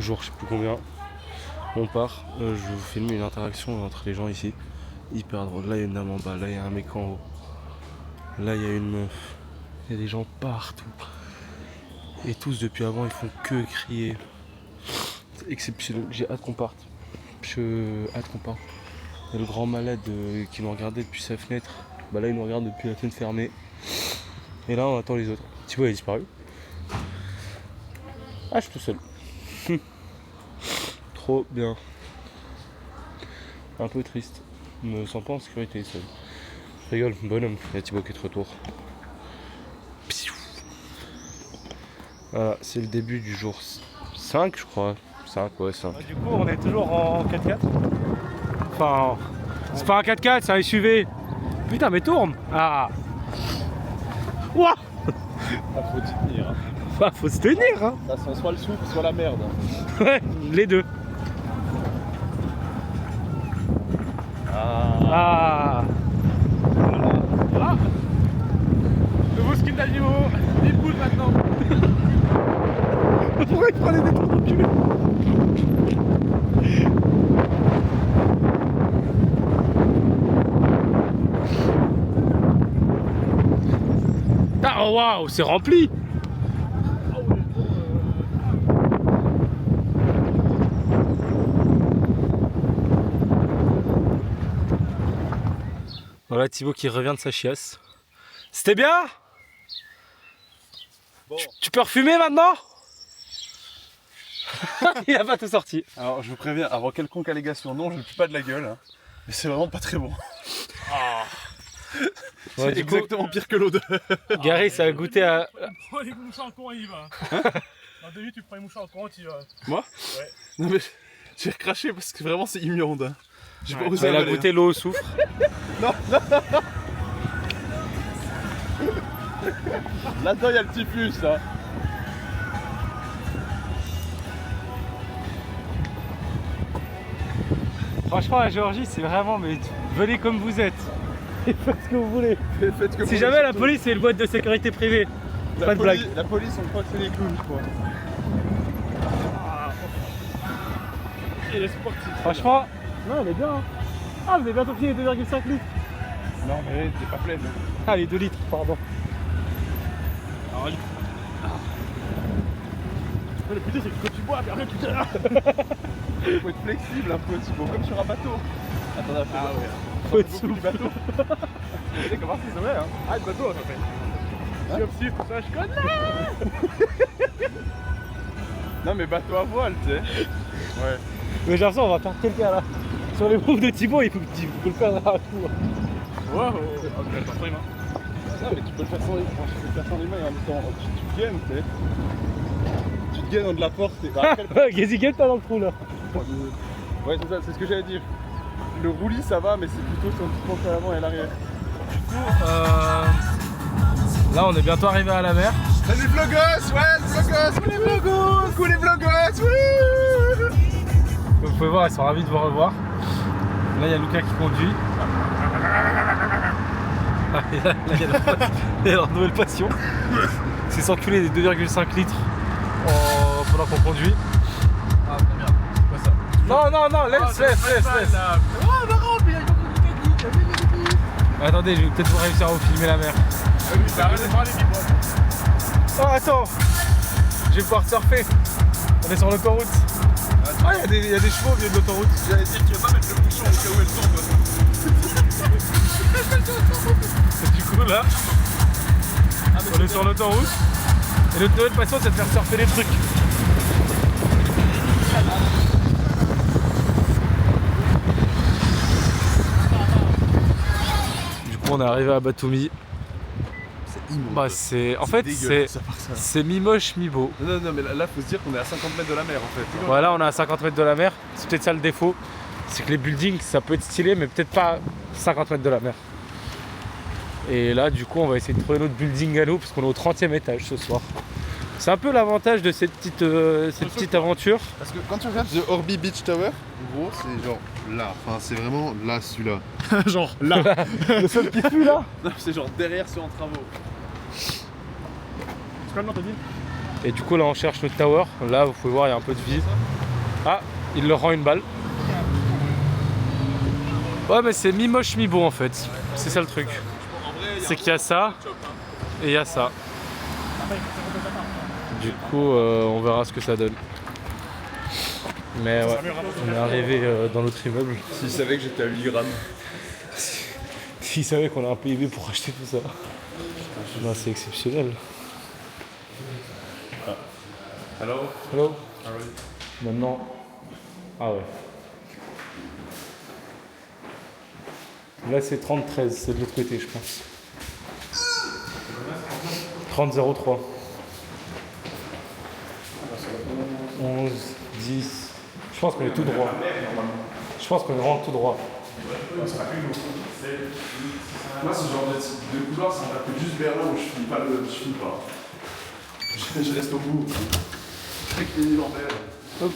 jour je sais plus combien. On part, je vais vous filmer une interaction entre les gens ici. Hyper drôle. Là il y a une dame en bas, là il y a un mec en haut. Là il y a une meuf. Il y a des gens partout. Et tous depuis avant ils font que crier. C'est exceptionnel, j'ai hâte qu'on parte. Hâte qu'on parte. Il y a le grand malade qui nous regardait depuis sa fenêtre. Bah là il nous regarde depuis la fenêtre fermée. Et là on attend les autres. Thibaut il a disparu. Ah je suis tout seul. Trop bien. Un peu triste. Je me sens pas en sécurité seul. Je rigole, bonhomme. Il y a Thibaut qui est de retour. Voilà, c'est le début du jour 5 je crois. 5, ouais 5. Du coup on est toujours en 4x4. Enfin, c'est pas un 4x4, c'est un SUV. Putain mais tourne. Ah. Ouah. Ah, faut t'y tenir. Hein. Bah, faut se tenir hein. Ça sent soit le souffle, soit la merde. Ouais, les deux. Ah. Voilà. Nouveau skin d'animaux, des poules maintenant. Pourquoi il prend les détours d'enculé? Ah oh, waouh, c'est rempli. Voilà Thibaut qui revient de sa chiasse. C'était bien? Bon. Tu peux refumer maintenant? Il a pas tout sorti. Alors je vous préviens, avant quelconque allégation, non, je ne pue pas de la gueule. Hein. Mais c'est vraiment pas très bon. C'est Ouais, exactement pire que l'odeur. Gary, ça a goûté à... Prends les mouchoirs en courant, il y va. Dans 2 minutes, tu prends les mouchoirs en courant, tu y vas. Moi? Ouais. Non mais j'ai recraché parce que vraiment c'est immonde. Hein. J'ai pas osé Elle a avaler, goûté l'eau au soufre. hein. Là-dedans il y a le typhus là. Franchement, la Géorgie, c'est vraiment, mais venez comme vous êtes. Et faites ce que vous voulez. Faites que Si vous jamais voulez, la surtout. police c'est une boîte de sécurité privée. Pas de blague. La police, on croit que c'est des clowns, je crois. Et les sportifs. Franchement, non, elle est bien. Hein. Ah, vous avez bientôt fini les 2,5 litres. Non mais t'es pas pleine. Ah, les 2 litres, pardon. Alors, le putain, c'est que quand tu bois, mais après, putain. Faut être flexible un peu, Thibaut, comme sur un bateau. Attends, Ah ouais. Faut être beaucoup du souple. bateau. Tu sais comment c'est vrai, hein. Ah, le bateau, ça fait. Si, si, tout ça, je connais. Non mais bateau à voile, tu sais. Ouais. Mais j'ai l'impression on va faire quelqu'un là. Sur les moves de Thibaut, il faut le faire à coup. Wow. Oh, tu pas les mains. Non mais tu peux le faire sans les mains, tu peux le faire sans les mains et en même temps tu te gaines, tu sais. Tu te gaines en de la porte et... Bah, après, Gazi guette pas dans le trou là. ouais c'est ça, c'est ce que j'allais dire. Le roulis ça va mais c'est plutôt si on se penche à l'avant et à l'arrière. Là on est bientôt arrivé à la mer. Salut vlogos, ouais vlogos, coucou les vlogos, coucou les vlogos, oui. Vous pouvez voir, ils sont ravis de vous revoir. Là il y a Lucas qui conduit. Ah, et là, il y a leur nouvelle passion. C'est s'enculer des 2,5 litres pendant qu'on conduit. Ah, merde. C'est quoi ça? Non, laisse. Oh, marrant, mais il y a une qui Attendez, je vais peut-être vous réussir à vous filmer la mer. Ah oui, ça arrête de parler, mais bon. Oh attends, je vais pouvoir surfer. On est sur l'autoroute. Ah il y a des chevaux au milieu de l'autoroute. J'allais dire tu vas pas mettre le bouchon au cas où elle tombe. Du coup là, on est sur l'autoroute. Et notre nouvelle passion c'est de faire surfer des trucs. Du coup on est arrivé à Batumi. C'est immonde. Bah c'est. En fait c'est mi-moche, mi-beau. Non mais là faut se dire qu'on est à 50 mètres de la mer en fait. Voilà, on est à 50 mètres de la mer. C'est peut-être ça le défaut. C'est que les buildings, ça peut être stylé, mais peut-être pas 50 mètres de la mer. Et là, du coup, on va essayer de trouver notre building à nous, parce qu'on est au 30e étage ce soir. C'est un peu l'avantage de cette petite aventure. Parce que quand tu regardes The Orby Beach Tower, en gros, c'est genre là. Enfin, c'est vraiment là, celui-là. Genre là. Le seul qui pue là. Non c'est genre derrière ceux en travaux. C'est quoi le nom, t'as dit? Et du coup là on cherche notre tower. Là vous pouvez voir il y a un peu de vie. Ah, il leur rend une balle. Ouais mais c'est mi-moche mi-beau en fait. C'est ça le truc. C'est qu'il y a ça et il y a ça. Du coup on verra ce que ça donne. Mais ouais, on est arrivé dans notre immeuble. S'ils savaient que j'étais à 8 grammes. S'ils savaient qu'on a un PIB pour acheter tout ça. Non, c'est exceptionnel. Hello. Hello. Maintenant. Ah ouais. Là c'est 30-13, c'est de l'autre côté je pense. 30-03. 11, 10. Je pense qu'on est tout droit. Je pense qu'on est vraiment tout droit. Moi, ce genre de couloir, ça m'appelle juste vers là où je finis pas. Je reste au bout. Avec les Nilambert. Hop.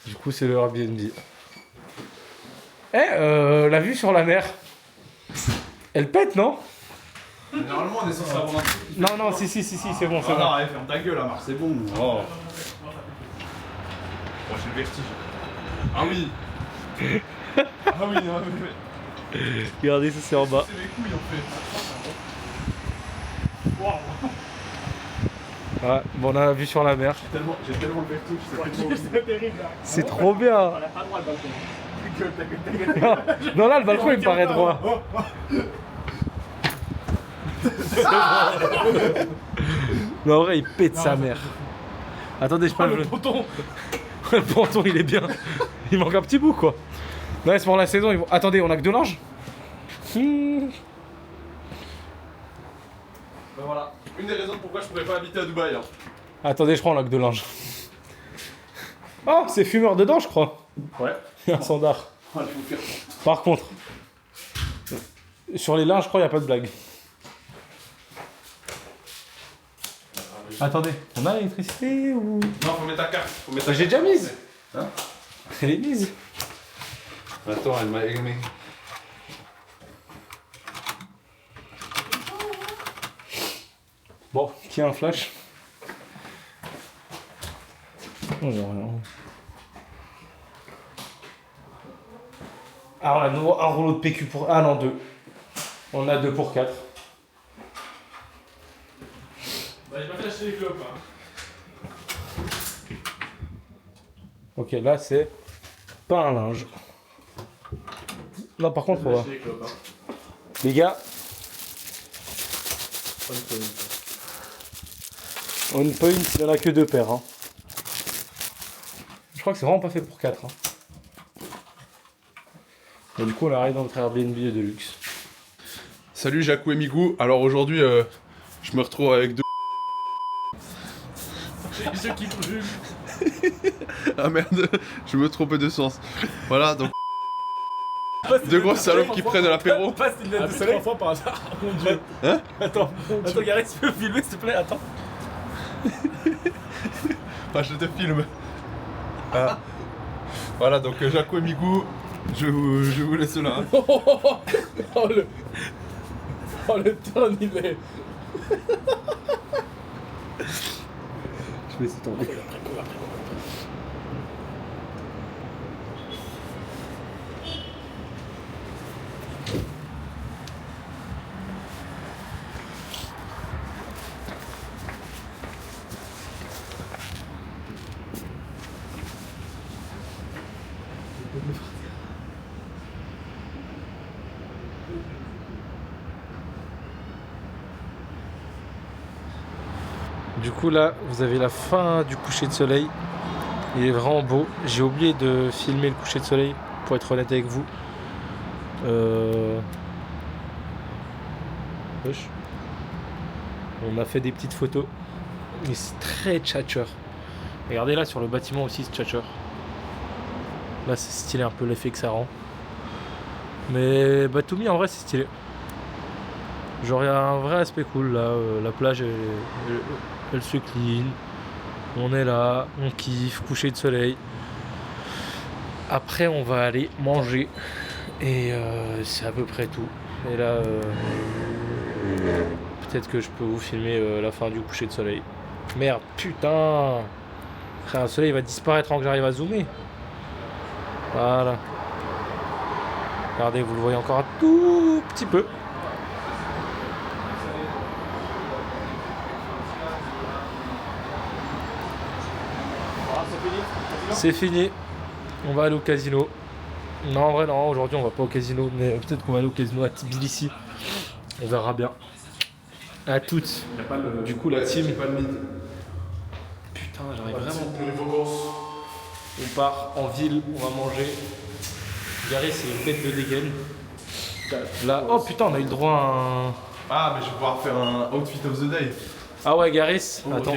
Du coup, c'est le Airbnb. La vue sur la mer. Elle pète, non? Normalement, on est censé avoir un truc. Non, si, c'est bon, c'est Ah bon. non, allez, ferme ta gueule, Amar, c'est bon. Oh, j'ai le vertige. Ah oui. Ah oui, non, mais... Regardez, ça c'est en bas. C'est mes couilles, en fait. Ouais, bon, on a la vue sur la mer. J'ai tellement le vertige, c'est terrible. C'est trop bien. Non, là, le balcon, il me paraît droit. Non, en vrai, il pète sa mère. Attendez, je parle. Le ponton. Le ponton, il est bien. Il manque un petit bout, quoi. Ouais, c'est pour la saison. Ils vont... Attendez, on a que de linge. Ben voilà. Une des raisons pourquoi je pourrais pas habiter à Dubaï. Hein. Attendez, je prends un lac de linge. Oh, c'est fumeur dedans, je crois. Ouais. Il y a un standard. Ah, je vais vous faire. Par contre, sur les linges, je crois, il n'y a pas de blague. Attendez, on a l'électricité ou... Non, faut mettre ta carte. Faut mettre ta J'ai carte. déjà mise. Hein? Elle est mise. Attends, elle m'a aimé. Bon, qui a un flash? Oh, j'ai rien. Ah, on a de nouveau un rouleau de PQ pour... Ah non, 2. On a 2 pour 4. Bah, j'ai pas fait acheter les clopes. Hein. Ok, là, c'est pas un linge. Non, par contre, on va... Acheter les clopes. Hein. Les gars, on point, il n'y en a que 2 paires. Hein. Je crois que c'est vraiment pas fait pour 4. Hein. Et du coup, on arrive dans notre Airbnb de luxe. Salut Jacou et Migou. Alors aujourd'hui, je me retrouve avec deux. Ceux qui bougent. Ah merde, je me trompais de sens. Voilà, donc. Deux grosses salopes qui prennent l'apéro. Passe une lettre de soleil. 3 fois par hasard. Oh mon dieu. Hein? Attends, Gareth, tu peux filmer s'il te plaît? Attends. Ah, je te filme. Ah. Voilà, donc Jacou et Migou, je vous laisse là. Hein. Oh le turn, il est. Je vais essayer de tomber. Du coup là, vous avez la fin du coucher de soleil. Il est vraiment beau. J'ai oublié de filmer le coucher de soleil, pour être honnête avec vous. Wesh. On a fait des petites photos. Mais c'est très tchatcher. Regardez là sur le bâtiment aussi, c'est tchatcher. Là c'est stylé un peu l'effet que ça rend. Mais Batumi en vrai c'est stylé. Genre il y a un vrai aspect cool là. La plage elle se clean. On est là, on kiffe, coucher de soleil. Après on va aller manger. Et c'est à peu près tout. Et là peut-être que je peux vous filmer la fin du coucher de soleil. Merde, putain. Frère, le soleil va disparaître avant que j'arrive à zoomer. Voilà. Regardez, vous le voyez encore un tout petit peu. C'est fini. On va aller au casino. Non, en vrai, non, aujourd'hui on va pas au casino, mais peut-être qu'on va aller au casino à Tbilissi. On verra bien. À toutes. Du coup, la team. Putain, j'arrive vraiment. On part en ville, on va manger. Gary, c'est une bête de dégaine. Là, oh putain, on a eu le droit à un. Ah, mais je vais pouvoir faire un outfit of the day. Ah ouais, Garis, attends.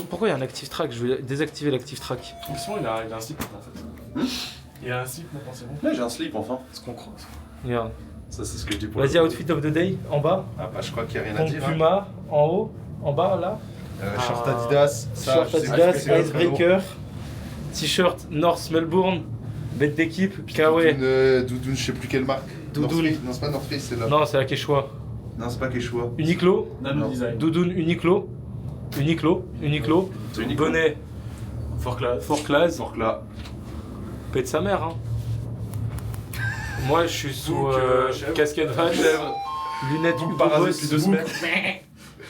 Pourquoi il y a un active track? Je vais désactiver l'active track. Il a un slip en fait. Il a un slip maintenant, c'est bon. Là, j'ai un slip enfin. Ce qu'on croit. Regarde. Ça, c'est ce que je dis pour Vas-y, outfit of the day, en bas. Ah, bah, je crois qu'il n'y a rien à Compte dire. Hein. Puma, en haut, en bas, là. Short Adidas. Ça, Short je sais pas Adidas, ce que c'est, Icebreaker. T-shirt North Melbourne. Bête d'équipe, Kawaii. Doudoune, je sais plus quelle marque. Doudoune. North Face. Non, c'est pas North Face, c'est là. Non, c'est la Quechua. Non, c'est pas Quechua. Uniqlo. Nano Design. Doudoune Uniqlo. Uniqlo. C'est Uniqlo. Bonnet. Fort classe. Fort classe. Donc là. Pète sa mère, hein. Moi, je suis sous chèvre. casquette Vans, lunettes Hugo Parasite Boss, depuis 2 semaines.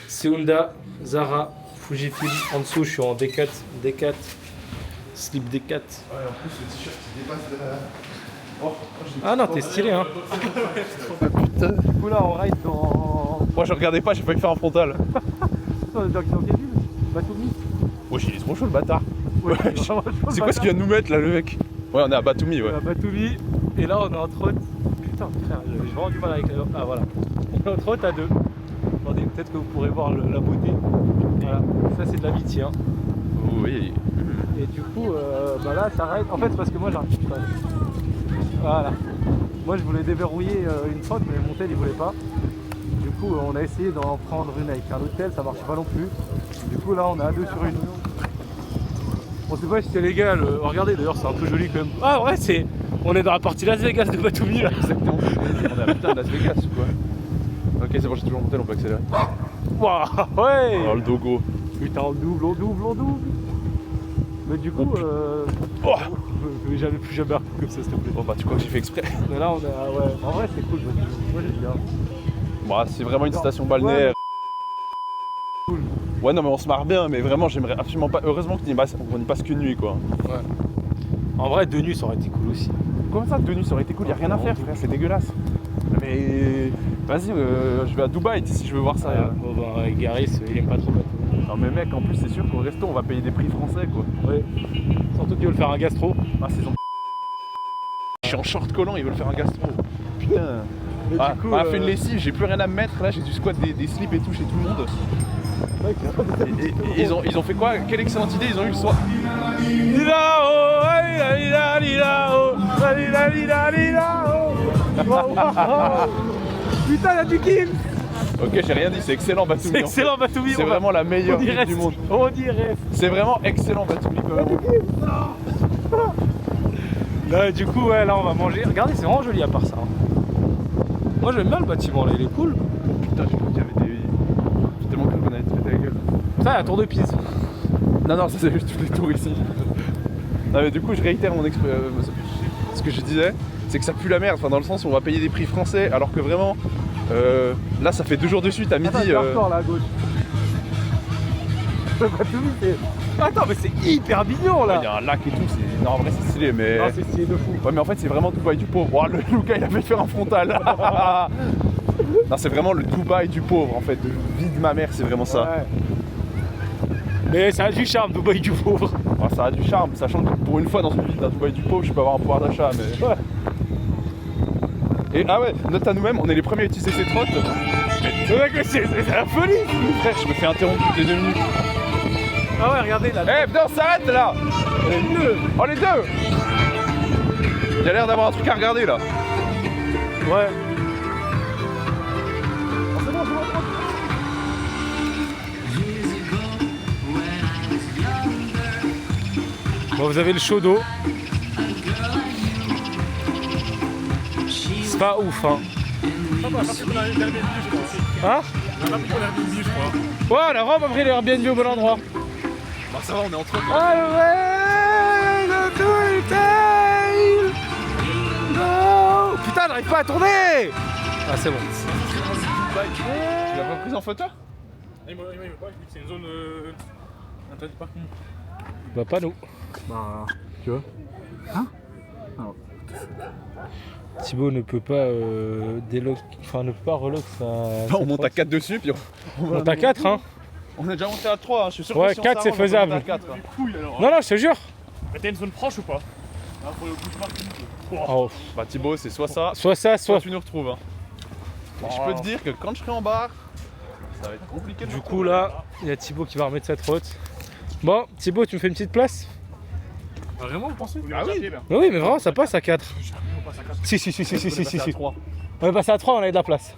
c'est Honda, Zara, Fujifilm. En dessous, je suis en D4, slip D4. Ouais, en plus, le t-shirt qui dépasse de la. Oh, Ah non, t'es stylé, hein. putain. Du coup, là, on ride dans. Moi je regardais pas, j'ai failli faire un frontal. On est dans quelle ville Batumi. Oh, il est trop chaud le bâtard. Ouais, C'est quoi ce qu'il vient de nous mettre là, le mec? Ouais, on est à Batumi, ouais. À Batumi. Et là, on est en trotte. Putain, frère, j'ai vraiment du mal avec les. Ah, voilà. On est en trotte à deux. Attendez, peut-être que vous pourrez voir la beauté. Voilà, ça c'est de l'amitié. Hein. Oui. Et du coup, bah là, ça ride. En fait, c'est parce que moi, j'arrive pas. Voilà. Moi, je voulais déverrouiller une trotte, mais mon tel, il voulait pas. Du coup, on a essayé d'en prendre une avec un autre tel, ça marche pas non plus. Du coup, là, on est à deux sur une. On sait pas si c'est légal. Regardez, d'ailleurs, c'est un peu joli quand même. Ah, ouais, c'est. On est dans la partie Las Vegas de Batumi là. Exactement. On est à putain de Las Vegas ou quoi? Ok, c'est bon, j'ai toujours monté, on peut accélérer. Waouh, ouais. Oh, le dogo. Putain, on double. Mais du coup, Oh. je vais jamais plus jamais recouper comme ça, s'il te plaît. Bon, bah, tu crois que j'ai fait exprès? Mais là, on est à. Ouais, en vrai, c'est cool. Moi, j'aime bien. Bah, c'est vraiment une station balnéaire. Cool. Ouais, non, mais on se marre bien, mais vraiment, j'aimerais absolument pas. Heureusement qu'on y passe qu'une nuit, quoi. Ouais. En vrai, deux nuits, ça aurait été cool aussi. Comment ça, deux nuits, ça aurait été cool? Y'a rien à faire, frère, c'est dégueulasse. Mais vas-y, je vais à Dubaï si je veux voir ça. Bon, bah, Garis, il aime pas trop Batumi. Non, mais mec, en plus, c'est sûr qu'au resto, on va payer des prix français, quoi. Ouais. Surtout qu'ils veulent faire un gastro. Ah, c'est son. Je suis en short collant, ils veulent faire un gastro. Putain. Mais Ah, du coup, on a fait une lessive, j'ai plus rien à me mettre. Là, j'ai du squat, des slips et tout chez tout le monde. Et ils ont fait quoi? Quelle excellente idée, ils ont eu le soir. Putain, y'a du kiff. Ok, j'ai rien dit, c'est excellent Batumi. C'est excellent Batumi. C'est vraiment la meilleure ville du monde. On dirait. C'est vraiment excellent Batumi quand même. Là, du coup, ouais, là, on va manger. Regardez, c'est vraiment joli à part ça. Moi, j'aime bien le bâtiment là, il est cool. Putain, j'ai cru qu'il y avait des. J'ai tellement cru qu'on allait te péter la gueule. Ça, la tour de Pise. Non, non, ça c'est juste tous les tours ici. Non, mais du coup, je réitère mon ce que je disais, c'est que ça pue la merde, enfin, dans le sens où on va payer des prix français, alors que vraiment, là, ça fait 2 jours de suite à midi. Attends, là à gauche. Attends, mais c'est hyper mignon là. Il y a un lac et tout, c'est. Non, en vrai, c'est stylé, mais. Non, c'est stylé de fou. Ouais, mais en fait, c'est vraiment Dubaï du pauvre. Oh, le Luca, il a fait faire un frontal. Non, c'est vraiment le Dubaï du pauvre, en fait. De vie de ma mère, c'est vraiment ça. Ouais. Mais ça a du charme, Dubaï du pauvre. Oh, ça a du charme, sachant que pour une fois dans une ville d'un Dubaï du pauvre, je peux avoir un pouvoir d'achat, mais. Ouais. Et ah ouais, note à nous-mêmes, on est les premiers à utiliser ces trottes. Le mec, c'est la folie. Frère, je me fais interrompre toutes les 2 minutes. Ah ouais, regardez là. Eh, putain, on s'arrête là. Les deux. Oh, les deux. Il y a l'air d'avoir un truc à regarder là. Ouais. Bon, vous avez le chaud d'eau. C'est pas ouf, hein. Hein? On a pris pour l'Airbnb, je crois. Ouais, on a vraiment pris l'Airbnb au bon endroit. Bah ça va, on est entre autres. Alright, no. Putain, j'arrive pas à tourner. Ah, c'est bon. Tu l'as pas prise en photo? Il m'a pas, il dit que c'est une zone interdite de parking. Bah, pas nous. Bah, tu vois. Thibaut ne peut pas enfin ne peut pas relock sa. On monte à 4 dessus, puis On monte à 4, hein. on est déjà monté à 3, hein. Je suis sûr Ouais, que si on 4, c'est s'arrange, on peut faisable. monter à 4, hein. Couille alors. Non, non, je te jure. Mais t'as une zone proche ou pas? Là, pour le coup de parking. Oh, Bah Thibaut, c'est soit ça, soit ça, soit soit. tu nous retrouves. Hein. Et je peux te dire que quand je serai en bar, ça va être compliqué de Du nous coup, retrouver. là, il y a Thibaut qui va remettre sa trotte. Bon, Thibaut, tu me fais une petite place? Vraiment, vous pensez? Ah oui. Mais oui, mais vraiment, ça passe à 4. On passe à 4. Si. On est passé à 3. On est passé à 3, on avait de la place.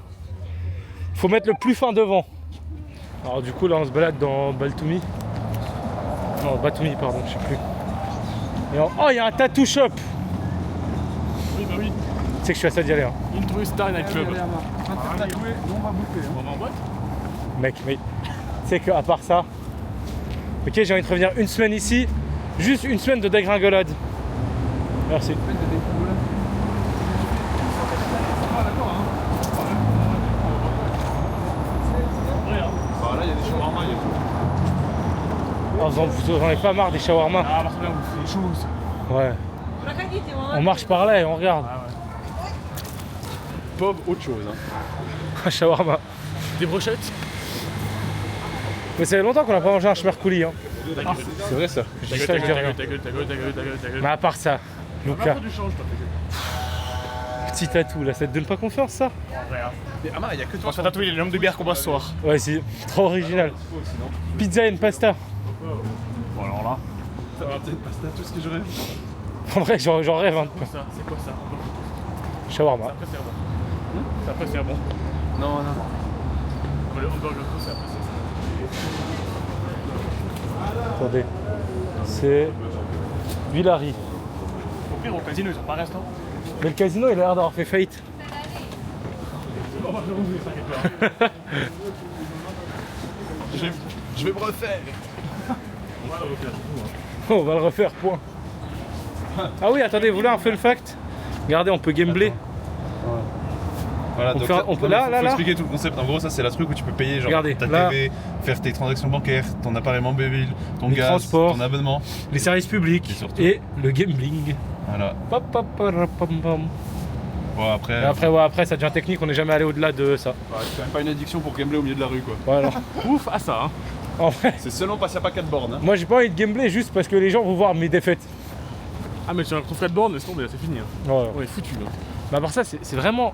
Faut mettre le plus fin devant. Alors du coup là on se balade dans Batumi. Non, Batumi pardon, je sais plus. Oh, il y a un tattoo shop. Oui, bah oui. Tu sais que je suis à ça d'y aller. Hein. Intro Star Night Club. On va bouffer. On va en boîte? Mec, mais tu sais qu'à part ça, ok, j'ai envie de revenir une semaine ici, juste une semaine de dégringolade. Merci. Bah là, il y a des shawarma, il y a tout. Oh, vous en avez pas marre des shawarma? Ah, bah, c'est bien, vous faites chaud. Ouais. On marche par là et on regarde. Pauvre, autre chose. Hein. Un shawarma. Des brochettes? Mais ça fait longtemps qu'on n'a pas mangé un schmerkouli. Hein. C'est vrai ça. Je dis ça, je dis rien. Ta gueule. Mais à part ça, Lucas, Du change, toi, ta gueule. petit tatou là, ça te donne pas confiance ça? Mais Ama, il y a que toi. On se fait tatouer les lampes de bière qu'on boit ce soir. Ouais, si, trop original. Pizza and pasta. Bon, alors là. Ça va peut-être pas tout ce que j'aurais. En vrai, j'en rêve un peu. C'est quoi ça? Shawarma. Après, c'est bon. C'est après, c'est bon. Non. Le hamburger, c'est après, c'est Attendez. C'est Villari. Au pire, au casino, ils ont pas un restaurant. Mais le casino, il a l'air d'avoir fait faillite. On va le rouvrir, t'inquiète pas. Je vais me refaire. On va le refaire. On va le refaire, point. Ah oui, attendez, vous voulez un fun fact? Regardez, on peut gambler. Voilà, On donc fait un- ça- on peut- non, mais là, faut là, là. expliquer tout le concept. En gros, ça c'est la truc où tu peux payer genre Regardez, ta là. TV, faire tes transactions bancaires, ton appareil mobile, ton Les gaz, transports. ton abonnement. Les services publics Et surtout. et le gambling. Voilà. Pop, pop, pop, pop, pop. Bon après, Et après, ouais, après, ça devient technique, on n'est jamais allé au-delà de ça. c'est quand même pas une addiction pour gambler au milieu de la rue quoi. Voilà. Ouf à ça, hein. En vrai, C'est seulement parce qu'il n'y a pas 4 bornes. Hein. moi j'ai pas envie de gambler juste parce que les gens vont voir mes défaites. Ah, mais tu as ton frais de borne, laisse tomber, là, c'est fini. Hein. Voilà. On est foutu, là. Mais à part ça, c'est vraiment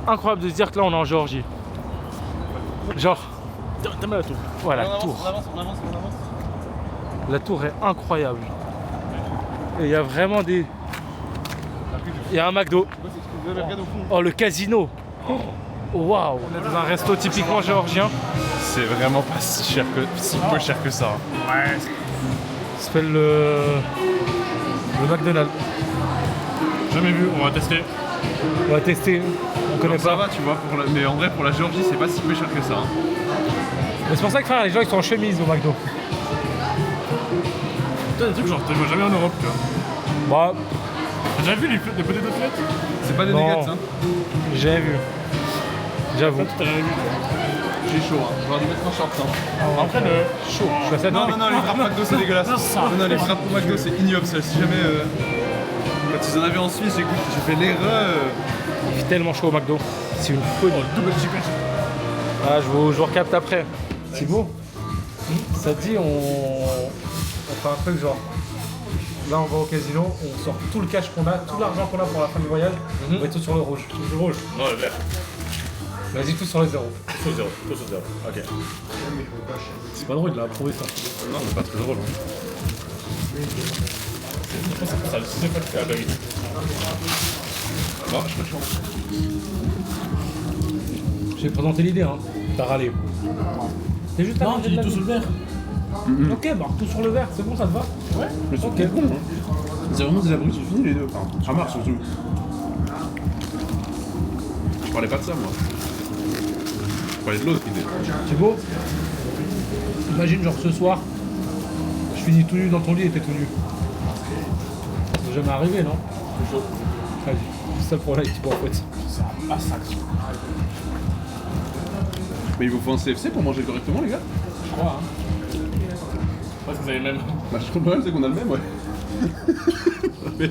incroyable de se dire que là on est en Géorgie. Genre, T'as mal à tout. voilà, on la avance, tour. on avance. La tour est incroyable. Et il y a vraiment des. Il y a un McDo. Oh, le casino. Oh, waouh. On est dans un resto typiquement géorgien. C'est vraiment pas si peu cher que ça. Ouais. Ça s'appelle le McDonald's. Jamais vu, on va tester. On va tester. On connaît Ça pas. va, tu vois, mais en vrai pour la Géorgie c'est pas si peu cher que ça. Hein. Mais c'est pour ça que frère, les gens ils sont en chemise au McDo. Putain, des trucs genre, tu vois jamais en Europe, tu vois. Bah, T'as déjà vu les potato frites? C'est pas des Non. nuggets hein. j'ai jamais vu. J'avoue. T'as jamais vu, toi. J'ai chaud, hein. Je vais dû mettre un short. Hein. Après, le. Chaud. Je suis à ça. Non, les frappes McDo c'est dégueulasse. Non, les frappes au McDo c'est ignoble ça. Si jamais. Quand ils en avaient en Suisse, j'ai fait l'erreur. Il fait tellement chaud au McDo. C'est une folie. Double chicken. Ah, je vous recapte après. C'est beau. Ça te dit, on fait un truc genre. Là, on va au casino, on sort tout le cash qu'on a, tout l'argent qu'on a pour la fin du voyage, on met tout sur le rouge. Tout sur le rouge. Non, le vert. Vas-y, tout sur les zéros. Tout sur zéro. Tout sur zéro. Ok. C'est pas drôle, il a approuvé ça. Non, c'est pas très drôle. C'est ça, c'est pas que bah oui. Bon, je suis chaud. J'ai présenté l'idée, hein. T'as râlé. C'est juste Non, j'ai tout sur le vert. Ok, bah tout sur le vert, c'est bon, ça te va? Ouais. Ok. C'est vraiment des abrutis finis les deux. Enfin, ça marche surtout. parlais pas de ça, moi. Je parlais de l'autre idée. C'est beau. Imagine, genre ce soir, je finis tout nu dans ton lit et t'es tout nu. C'est jamais arrivé, non? Vas-y. C'est ça le problème avec Thibaut, en fait. C'est un massacre. Mais il vous faut un CFC pour manger correctement, les gars? Je crois, hein. Parce que vous avez le même. Bah, le problème, c'est qu'on a le même, ouais. Mais...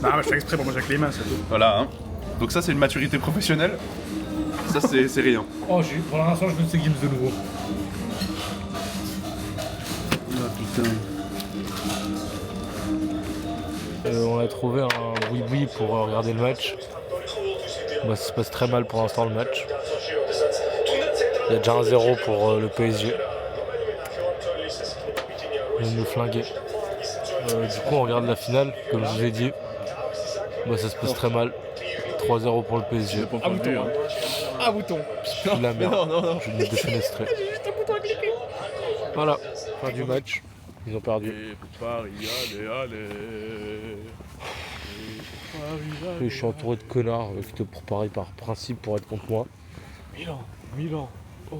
Non, mais je fais exprès pour manger avec les mains, c'est tout. Voilà, hein. Donc ça, c'est une maturité professionnelle. Ça, c'est rien. Oh, pour l'instant, je veux ces games de nouveau. Ah, putain. On a trouvé un boui-boui pour regarder le match. Bah, ça se passe très mal pour l'instant le match. Il y a déjà un 0 pour le PSG. Ils vont nous flinguer. Du coup on regarde la finale, comme je vous ai dit. Bah, ça se passe très mal. 3-0 pour le PSG. Un bouton, hein. Un bouton. C'est la merde. Je vais me défenestrer. Voilà, fin du match. Ils ont perdu. Et pour Paris, allez. Et je suis entouré de connards qui te préparent par principe pour être contre moi. Milan. Oh,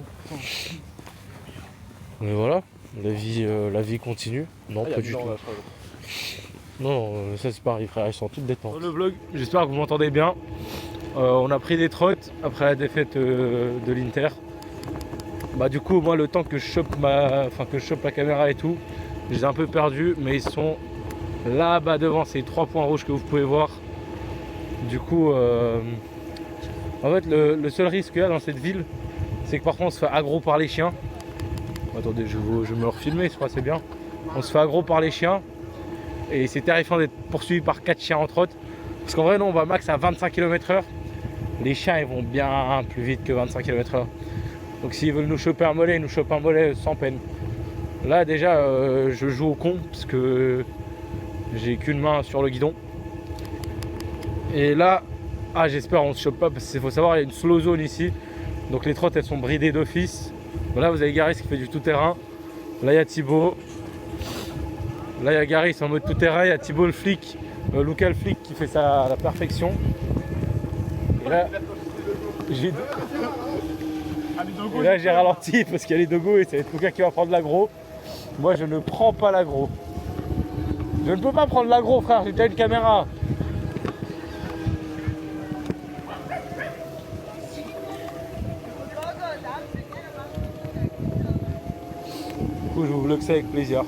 Mais voilà, la vie continue. Non, pas du tout. Non, ça c'est pareil frère, ils sont tous détendus. Le vlog, j'espère que vous m'entendez bien. On a pris des trottes après la défaite de l'Inter. Bah du coup moi le temps que je chope la caméra et tout, j'ai un peu perdu, mais ils sont là-bas devant ces 3 points rouges que vous pouvez voir. Du coup en fait le seul risque qu'il y a dans cette ville, c'est que parfois on se fait aggro par les chiens. Attendez, je vais me refilmer, je crois que c'est bien. On se fait aggro par les chiens. Et c'est terrifiant d'être poursuivi par 4 chiens entre autres. Parce qu'en vrai, non, on va max à 25 km/h. Les chiens, ils vont bien plus vite que 25 km/h. Donc s'ils veulent nous choper un mollet, ils nous chopent un mollet sans peine. Là, déjà, je joue au con parce que j'ai qu'une main sur le guidon. Et là, j'espère on se chope pas parce qu'il faut savoir, il y a une slow zone ici. Donc les trottes, elles sont bridées d'office. Là, vous avez Garis qui fait du tout-terrain. Là, il y a Thibaut. Là, il y a Garis en mode tout-terrain. Il y a Thibaut le flic, Luca le flic qui fait ça à la perfection. Et là, j'ai ralenti parce qu'il y a les dogos et ça va être Luca qui va prendre l'aggro. Moi, je ne prends pas l'aggro. Je ne peux pas prendre l'aggro, frère. J'ai déjà une caméra. Du coup, je vous vlog ça avec plaisir.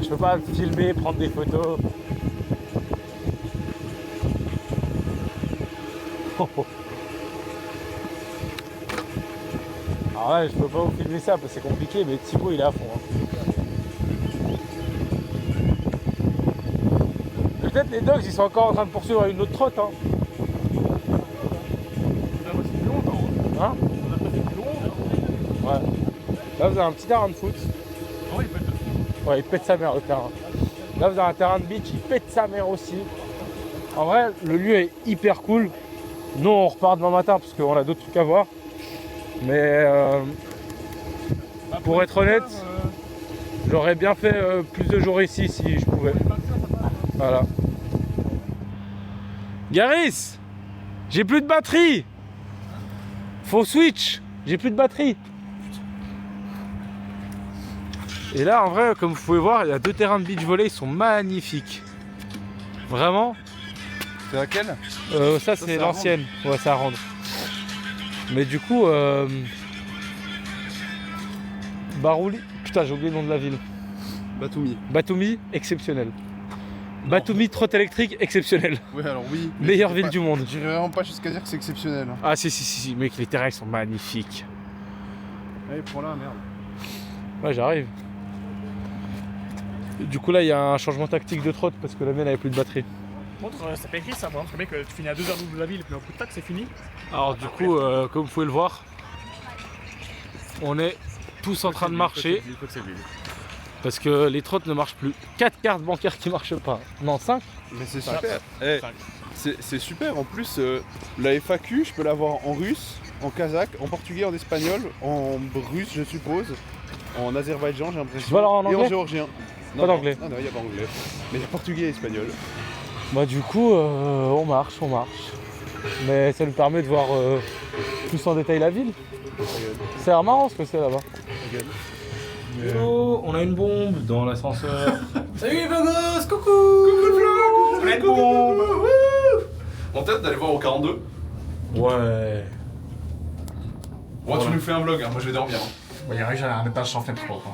Je peux pas filmer, prendre des photos. Ah ouais, je peux pas vous filmer ça parce que c'est compliqué, mais Thibaut il est à fond. Peut-être les dogs ils sont encore en train de poursuivre une autre trotte. Hein. Hein? Ouais. Là vous avez un petit terrain de foot. Ouais, il pète sa mère le terrain. Là vous avez un terrain de beach, il pète sa mère aussi. En vrai, le lieu est hyper cool. Nous on repart demain matin parce qu'on a d'autres trucs à voir. Mais pour être honnête, j'aurais bien fait plus de jours ici si je pouvais. Voilà. Garis, j'ai plus de batterie. Faut switch, j'ai plus de batterie. Et là en vrai, comme vous pouvez voir, il y a 2 terrains de beach volley, ils sont magnifiques. Vraiment. C'est laquelle? Ça c'est l'ancienne, ouais, ça rendre. Mais du coup, Barouli, putain j'ai oublié le nom de la ville. Batumi. Batumi, exceptionnel. Batumi, trotte électrique, exceptionnel. Ouais, alors oui. Meilleure ville du monde. J'irai vraiment pas jusqu'à dire que c'est exceptionnel. Ah si, mec, les terrains ils sont magnifiques. Allez, prends-la, merde. Ouais, j'arrive. Du coup là, il y a un changement tactique de trotte parce que la mienne avait plus de batterie. Montre, ça pas écrit ça, moi. Le mec, tu finis à 2 heures de la ville, puis un coup de tac, c'est fini. Alors du coup, comme vous pouvez le voir, on est tous en train de marcher parce que les trottes ne marchent plus. 4 cartes bancaires qui marchent pas. Non, 5. Mais c'est super. C'est super. En plus, la FAQ, je peux l'avoir en russe, en kazakh, en portugais, en espagnol, en russe je suppose, en azerbaïdjan j'ai l'impression, Tu vas alors en et en anglais? géorgien. Pas d'anglais. Non, il n'y a pas anglais. Mais il y a portugais et espagnol. Bah du coup, on marche. Mais ça nous permet de voir plus en détail la ville. C'est marrant ce que c'est là-bas. Hello, on a une bombe dans l'ascenseur. Salut les vlogos, coucou. Coucou le vlog. Plein de bombes. On tente d'aller voir au 42. Ouais. Bon, tu nous fais un vlog, hein. Moi je vais dormir. Il y a un étage sans fenêtre propre.